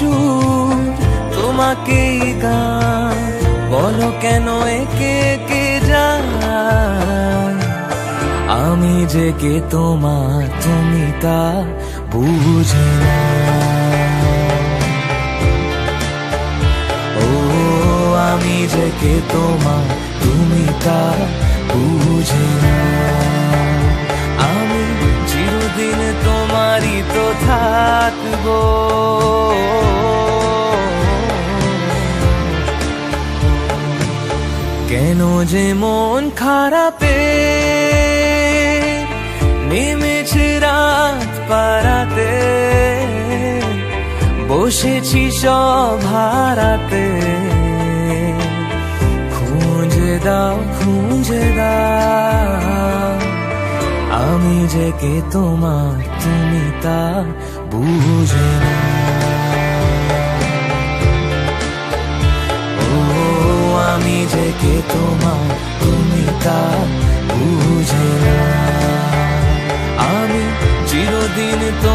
সুর তোমাকেই গান, বলো কেন একে একে যায়। আমি যে কে তোমার তুমি তা বুঝে না। ও আমি যে কে তোমার তুমি তা বুঝে না। আমি চিরদিন তোমারই তো থাকবো। কেন যে মন খারাপে নেমেছে রাত পারাতে, বসেছি সব হারাতে। খুঁজে দাও খুঁজে দাও, আমি যে কে তোমার তুমি তা বুঝে না। ও আমি যে কে তোমার তুমি তা বুঝে না। আমি চিরদিন তো